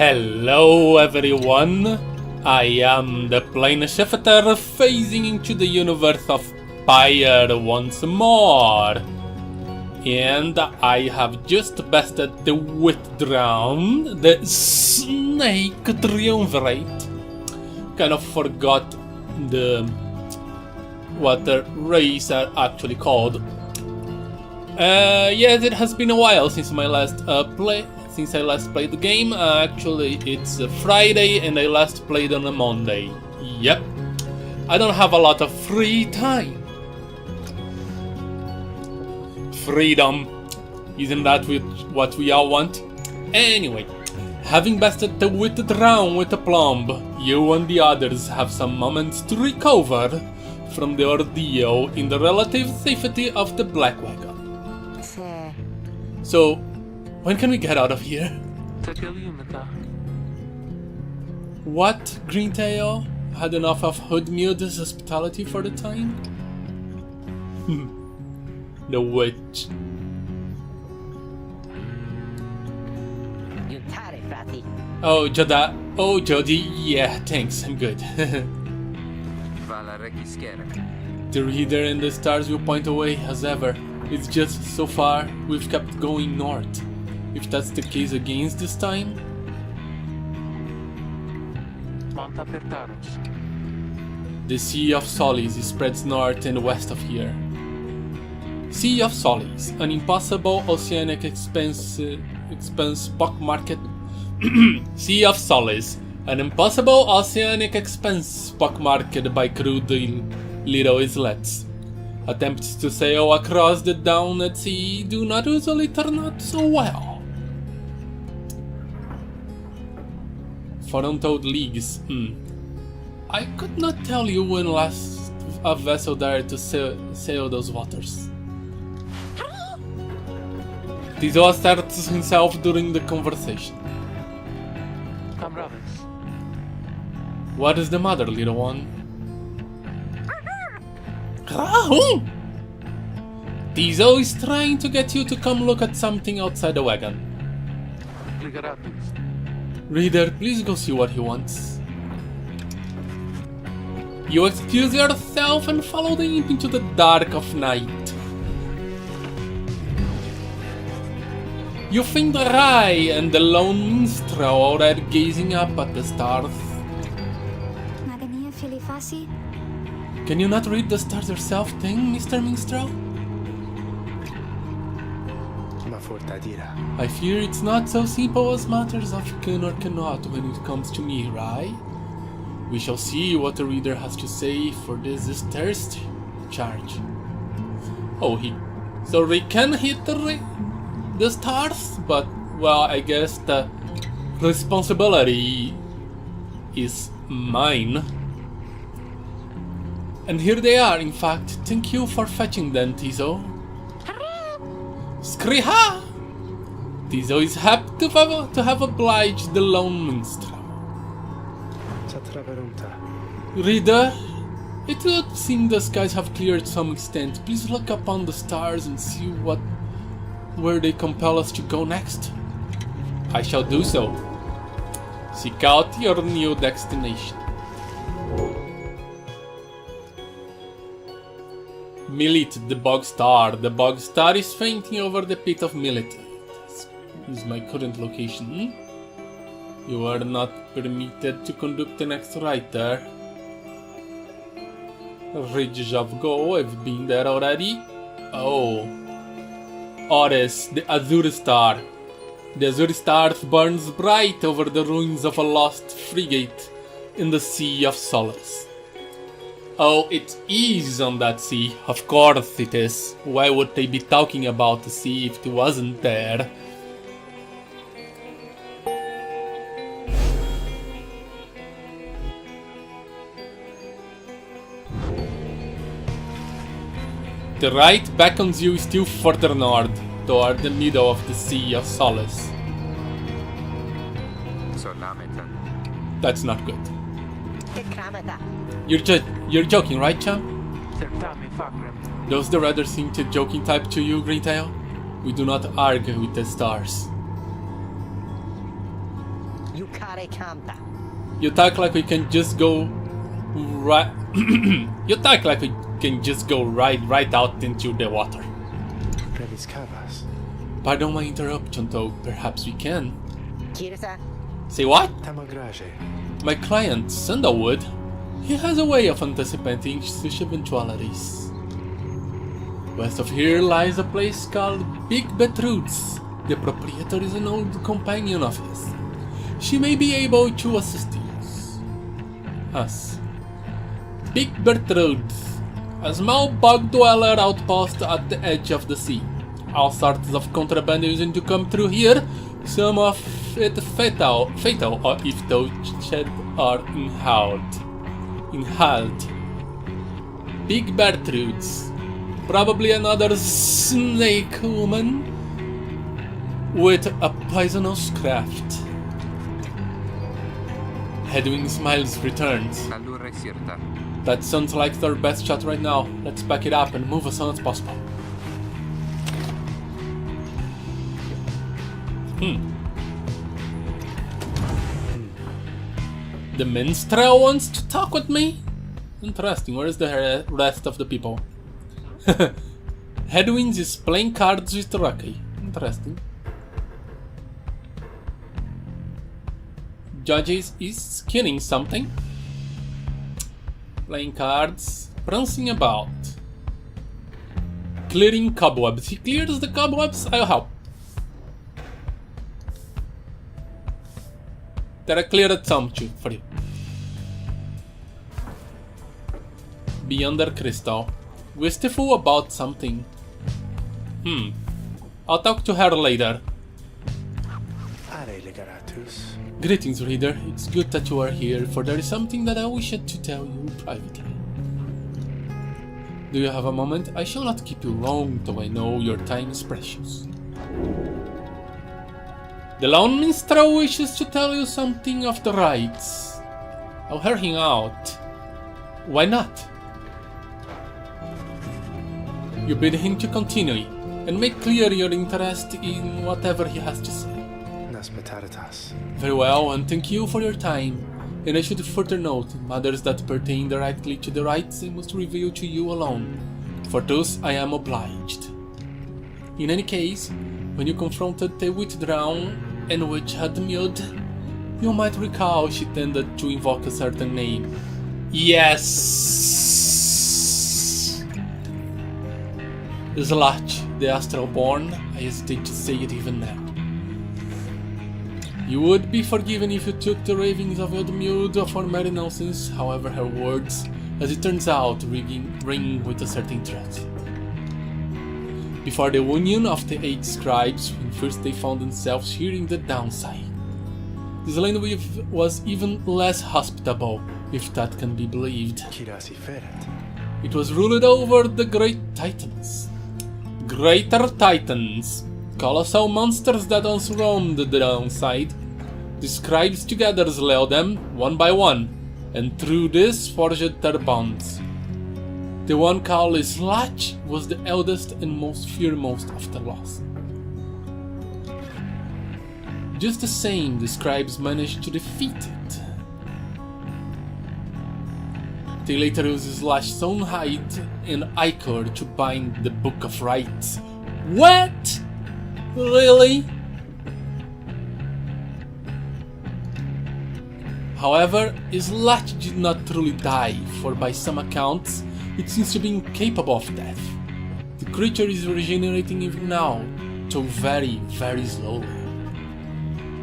Hello everyone, I am the Plane Shifter phasing into the universe of Pyre once more. And I have just bested the Withdrawn, the Snake Triumvirate. Kind of forgot what the race are actually called. Yes, it has been a while since my last Since I last played the game. Actually, it's a Friday and I last played on a Monday. Yep. I don't have a lot of free time. Freedom. Isn't that what we all want? Anyway, having bested the Withdrawn with aplomb, you and the others have some moments to recover from the ordeal in the relative safety of the Black Wagon. So, when can we get out of here? What, Greentail? Had enough of Hoodmude's hospitality for the time? The witch. Oh, Joda. Oh, Jody. Yeah, thanks. I'm good. The reader and the stars will point away as ever. It's just, so far, we've kept going north. If that's the case again this time? The Sea of Solis spreads north and west of here. Sea of Solis, an impossible oceanic expanse pockmarked Sea of Solis, an impossible oceanic expanse pockmarked by crude little islets. Attempts to sail across the down at sea do not usually turn out so well. For untold leagues, I could not tell you when last a vessel dared to sail those waters. Tizo asserts himself during the conversation. What is the matter, little one? Tizo is trying to get you to come look at something outside the wagon. Reader, please go see what he wants. You excuse yourself and follow the imp into the dark of night. You find Rai and the lone minstrel already gazing up at the stars. Can you not read the stars yourself, thing, Mr. Minstrel? I fear it's not so simple as matters of can or cannot when it comes to me, right? We shall see what the reader has to say, for this is thirst charge. Oh, so we can hit the stars, but, well, I guess the responsibility is mine. And here they are, in fact. Thank you for fetching them, Tizo. Skriha! Tizo is happy to have obliged the lone minstrel. Reader, it would seem the skies have cleared to some extent. Please look upon the stars and see where they compel us to go next. I shall do so. Seek out your new destination. Millet, the bog star. The bog star is fainting over the pit of Millet. This is my current location. You are not permitted to conduct the next right there. Ridge of Go, I've been there already. Oh. Ores, the Azure Star. The Azure Star burns bright over the ruins of a lost frigate in the Sea of Solace. Oh, it is on that sea. Of course it is. Why would they be talking about the sea if it wasn't there? The right beckons you still further north, toward the middle of the Sea of Solace. That's not good. You're joking, right, chum? Does the rather seem to joking type to you, Greentail? We do not argue with the stars. You talk like we can just go right. You talk like we can just go right out into the water. Pardon my interruption, though. Perhaps we can. Say what? My client, Sandalwood, he has a way of anticipating such eventualities. West of here lies a place called Big Betrude's. The proprietor is an old companion of his. She may be able to assist us. Big Bertrude, a small bog-dweller outpost at the edge of the sea. All sorts of contraband using to come through here, some of it fatal or if touched or inhaled. Big Bertrude's, probably another snake woman with a poisonous craft. Hedwig smiles, returns. That sounds like their best shot right now. Let's back it up and move as soon as possible. The minstrel wants to talk with me? Interesting, where is the rest of the people? Hedwig is playing cards with Rocky. Interesting. Judges is skinning something. Playing cards. Prancing about. Clearing cobwebs. He clears the cobwebs, I'll help. That I cleared some too for you. Beyond crystal. Wistful about something. I'll talk to her later. Greetings, reader. It's good that you are here, for there is something that I wish to tell you privately. Do you have a moment? I shall not keep you long, though I know your time is precious. The lone minstrel wishes to tell you something of the rites. I'll hear him out. Why not? You bid him to continue, and make clear your interest in whatever he has to say. Very well, and thank you for your time. And I should further note, matters that pertain directly to the rites I must reveal to you alone. For those I am obliged. In any case, when you confronted the withdrawn and witch Unwritten, you might recall she tended to invoke a certain name. Yes! Slach, the Astral-born, I hesitate to say it even now. You would be forgiven if you took the ravings of Unwritten for mere nonsense, however her words, as it turns out, ring with a certain truth. Before the union of the 8 scribes, when first they found themselves here in the downside, this land was even less hospitable, if that can be believed. It was ruled over the great titans. Greater titans, colossal monsters that once roamed the downside. The scribes together slew them, one by one, and through this forged their bonds. The one called Slach was the eldest and most fearmost of the lost. Just the same, the scribes managed to defeat it. They later used Slach's own hide and ichor to bind the Book of Rites. What? Really? However, Slach did not truly die, for by some accounts, it seems to be incapable of death. The creature is regenerating even now, though very, very slowly.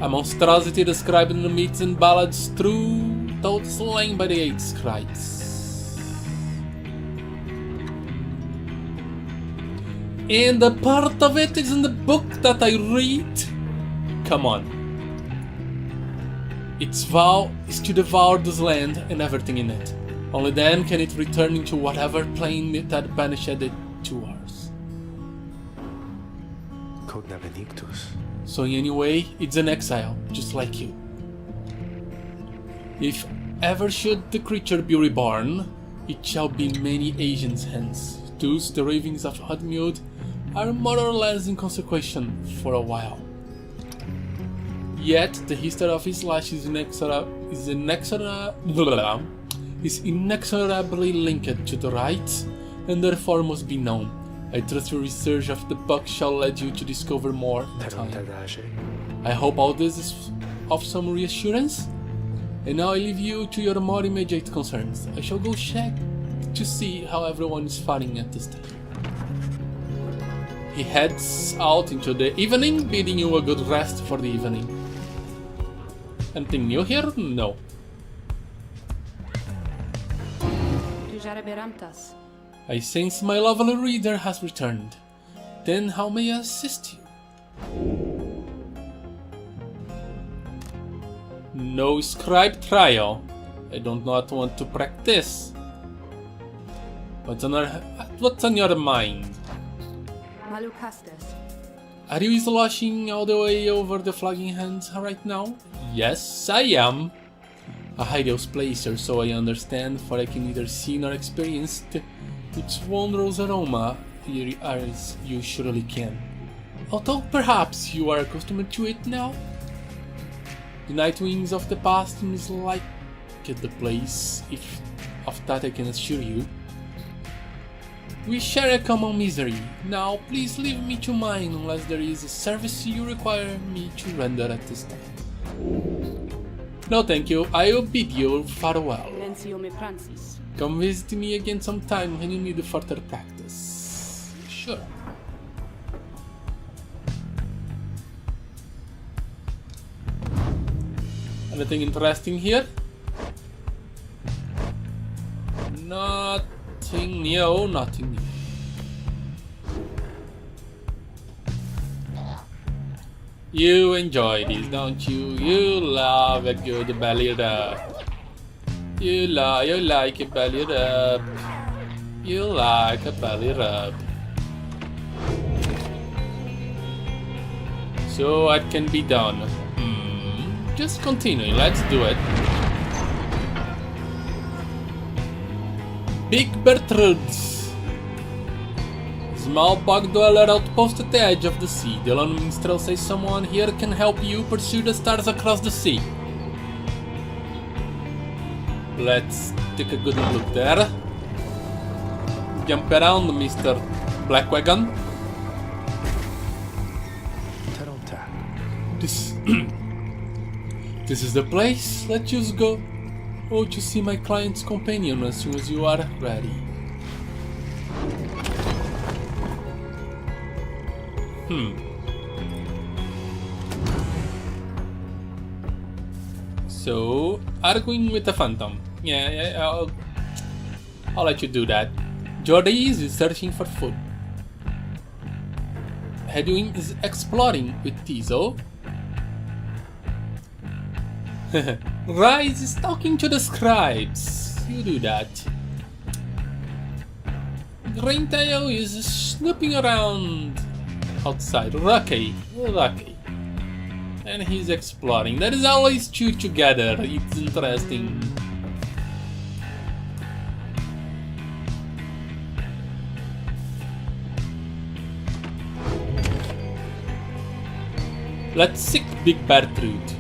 A monstrosity described in the myths and ballads true, though slain by the 8 scribes. And a part of it is in the book that I read? Come on. Its vow is to devour this land and everything in it. Only then can it return into whatever plane it had banished it to us. So in any way, it's an exile, just like you. If ever should the creature be reborn, it shall be many Asians hence. Thus the ravings of MacLeod are more or less inconsequential for a while. Yet the history of his life is inexorably linked to the rites, and therefore must be known. I trust your research of the book shall lead you to discover more in time. I hope all this is of some reassurance. And now I leave you to your more immediate concerns. I shall go check to see how everyone is faring at this time. He heads out into the evening, bidding you a good rest for the evening. Anything new here? No. I sense my lovely reader has returned. Then how may I assist you? No scribe trial. I do not want to practice. What's on your mind? Are you sloshing all the way over the flagging hands right now? Yes, I am. A hideous placer, so I understand, for I can neither see nor experience its wondrous aroma as you surely can. Although perhaps you are accustomed to it now? The night winds of the past seems like the place, if of that I can assure you. We share a common misery. Now please leave me to mine unless there is a service you require me to render at this time. No thank you, I will bid you farewell. Come visit me again sometime when you need further practice. Sure. Anything interesting here? Nothing new, nothing new. You enjoy this, don't you? You love a good belly rub. You like a belly rub. You like a belly rub. So what can be done? Just continue, let's do it. Big Bertrudes. Small bog dweller outpost at the edge of the sea. The lone minstrel says someone here can help you pursue the stars across the sea. Let's take a good look there. Jump around, Mr. Blackwagon. This is the place. Let's just go. Oh, to see my client's companion as soon as you are ready. So, arguing with the Phantom. Yeah, I'll let you do that. Jordi is searching for food. Hedwin is exploring with Tizo. Rise is talking to the scribes. You do that. Graintail is snooping around outside. Rocky. And he's exploring. There is always two together. It's interesting. Let's seek Big Bertrude.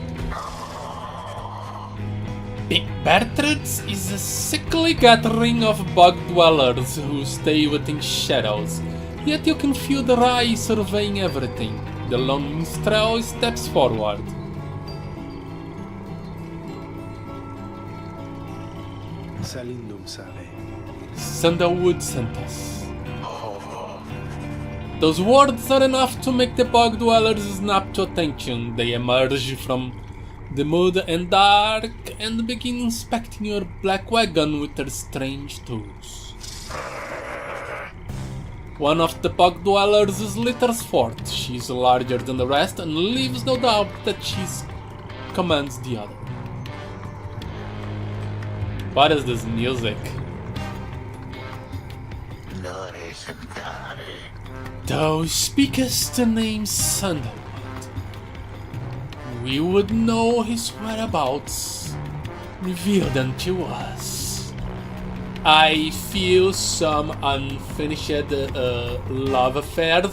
Big Bertrudes is a sickly gathering of bog dwellers who stay within shadows, yet you can feel their eyes surveying everything. The lone minstrel steps forward. Salindum sale. Sandalwood sent us. Those words are enough to make the bog dwellers snap to attention. They emerge from the mud and dark and begin inspecting your black wagon with their strange tools. One of the bog dwellers litters forth. She is larger than the rest and leaves no doubt that she commands the other. What is this music? Thou speakest the name Sandalwood. We would know his whereabouts. Reveal them to us. I feel some unfinished love affairs.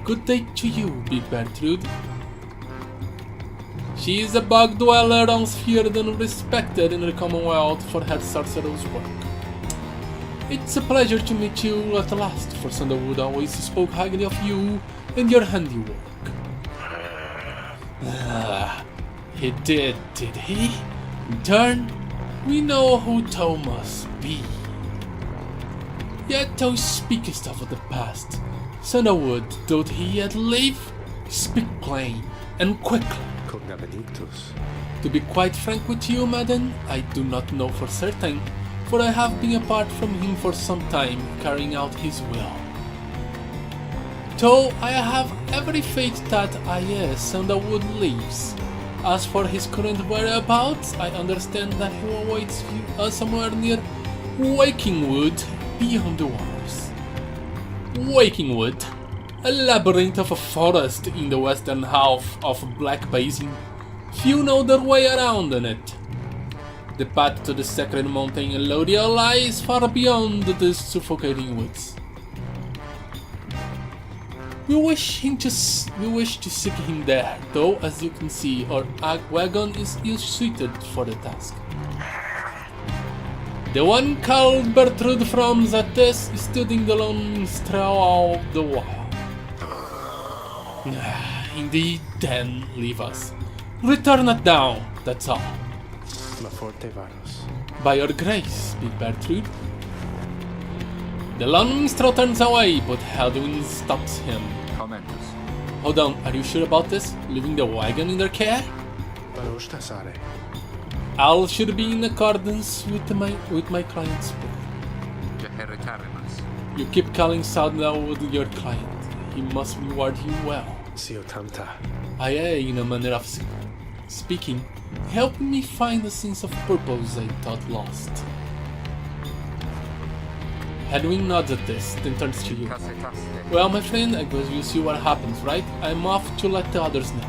Good day to you, Big Bertrude. She is a bug dweller, feared and respected in the Commonwealth for her sorcerer's work. It's a pleasure to meet you at last, for Sandalwood always spoke highly of you and your handiwork. He did he? In turn, we know who Thou must be. Yet thou speakest of the past. Sandalwood, doth he yet live? Speak plain and quickly. Cogna benedictus. To be quite frank with you, madam, I do not know for certain, for I have been apart from him for some time, carrying out his will. Though I have every faith that Sandalwood lives. As for his current whereabouts, I understand that he awaits you somewhere near Wakingwood, beyond the waters. Wakingwood, a labyrinth of a forest in the western half of Black Basin. Few know their way around in it. The path to the sacred mountain Elodia lies far beyond the suffocating woods. We wish to seek him there, though as you can see, our wagon is ill-suited for the task. The one called Bertrude from Zates stood in the lone minstrel all the while. Indeed, then leave us. Return it down, that's all. Ma forte varos. By your grace, Big Bertrude. The lone minstrel turns away, but Hadwin stops him. Commentus. Hold on, are you sure about this? Leaving the wagon in their care? Varosta sare. All should be in accordance with my client's will. Jeheritarimus. You keep calling Sandalwood your client. He must reward you well. Sio tanta. Aye, in a manner of speaking, helping me find a sense of purpose I thought lost. Hadwin nods at this, then turns to you. Casetaste. Well, my friend, I guess you'll see what happens, right? I'm off to let the others know.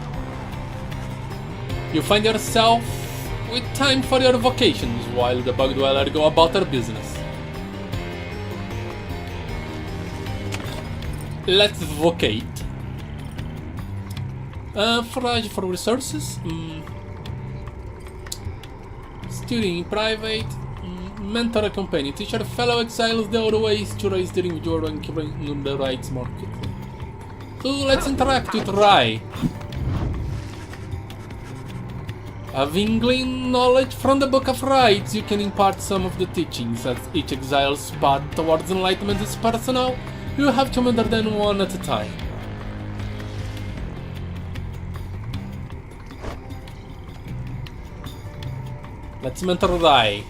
You find yourself with time for your vocations while the bug dweller go about their business. Let's vocate. Forage for resources. Studying in private. Mentor a companion. Teacher fellow exiles the other ways to raise their individual and keeping the rights more quickly. So let's interact with Rai. Having gleaned knowledge from the Book of Rites, you can impart some of the teachings. As each exile's path towards enlightenment is personal, you have to mentor them one at a time. Let's mentor Rai.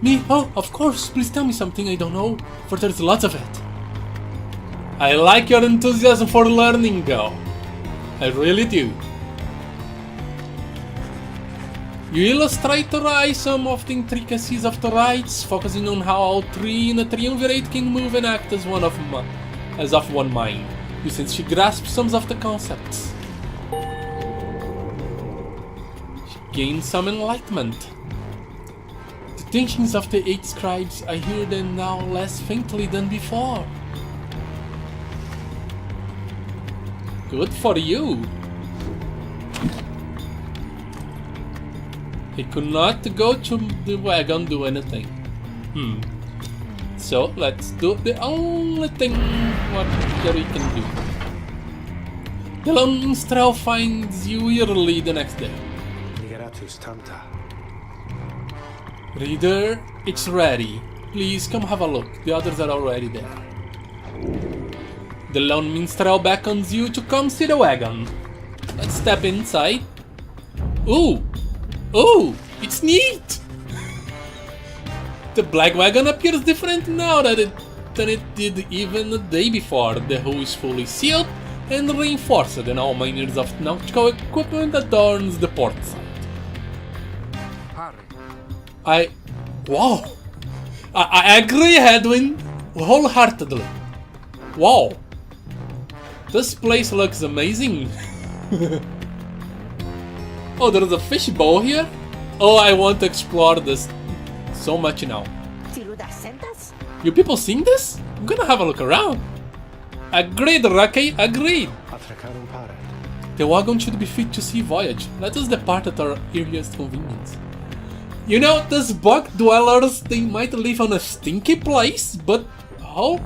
Me? Oh, of course. Please tell me something I don't know, for there's lots of it. I like your enthusiasm for learning, girl. I really do. You illustrate to Rai some of the intricacies of the rites, focusing on how all three in a triumvirate can move and act as of one mind. You sense she grasps some of the concepts. She gains some enlightenment. The teachings of the 8 scribes, I hear them now less faintly than before. Good for you. He could not go to the wagon do anything. So let's do the only thing what Jerry can do. The lone minstrel finds you early the next day. Ligeratus tanta. Reader, it's ready. Please come have a look. The others are already there. The lone minstrel beckons you to come see the wagon. Let's step inside. Ooh! Oh, it's neat! The black wagon appears different now than it did even the day before. The hull is fully sealed and reinforced, and all manners of nautical equipment adorns the port side. Pyre. Wow! I agree, Hadwin, wholeheartedly. Wow! This place looks amazing. Oh, there's a fishbowl here? Oh, I want to explore this so much now. You people seen this? I'm gonna have a look around. Agreed, Rocky, agreed. Attracare un pirate. The wagon should be fit to sea voyage. Let us depart at our earliest convenience. You know, these bog dwellers, they might live on a stinky place, but oh,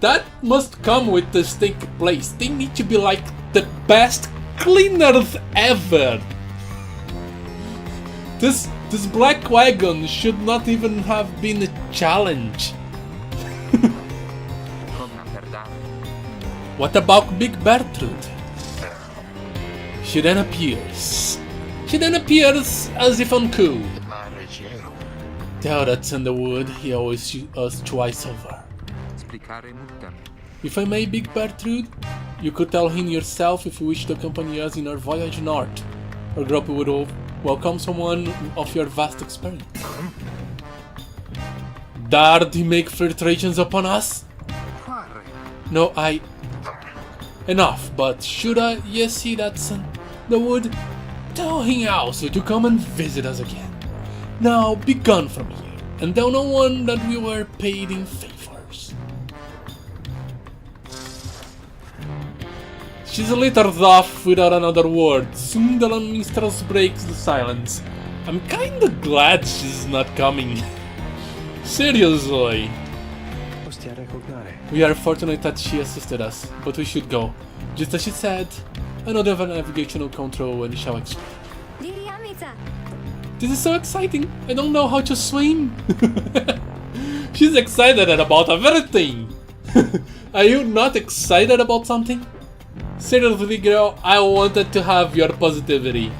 that must come with the stinky place. They need to be like the best cleaners ever. This black wagon should not even have been a challenge. What about Big Bertrude? She then appears. As if uncool. Tell that's in the wood, he always shoots us twice over. If I may, Big Bertrude, you could tell him yourself if you wish to accompany us in our voyage north. Our group would welcome someone of your vast experience. Dared he make flirtations upon us? No, Enough, but should I, you see that son, the wood, tell him also to come and visit us again. Now be gone from here, and tell no one that we were paid in favors. She's littered off without another word. Soon the minstrels breaks the silence. I'm kinda glad she's not coming. Seriously. We are fortunate that she assisted us, but we should go. Just as she said, another navigational control and shall explain. This is so exciting, I don't know how to swim. She's excited about everything. Are you not excited about something? Seriously, girl, I wanted to have your positivity.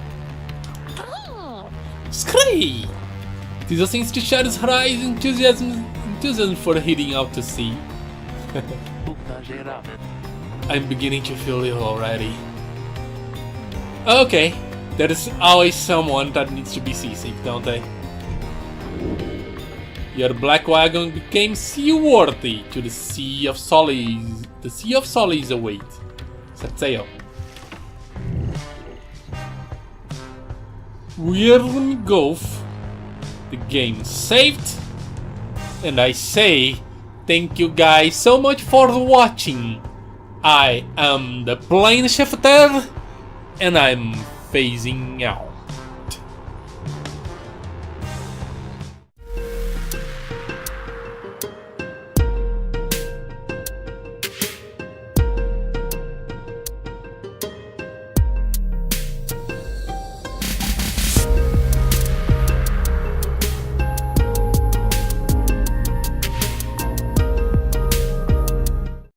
Scree! This seems to share her eyes enthusiasm for heading out to sea. I'm beginning to feel ill already. Okay, there is always someone that needs to be seasick, don't they? Your black wagon became seaworthy to the Sea of Solis. The Sea of Solis await. Set sail. We're in the Gulf. The game saved. And I say, thank you guys so much for watching. I am the plane shifter, and I'm phasing out.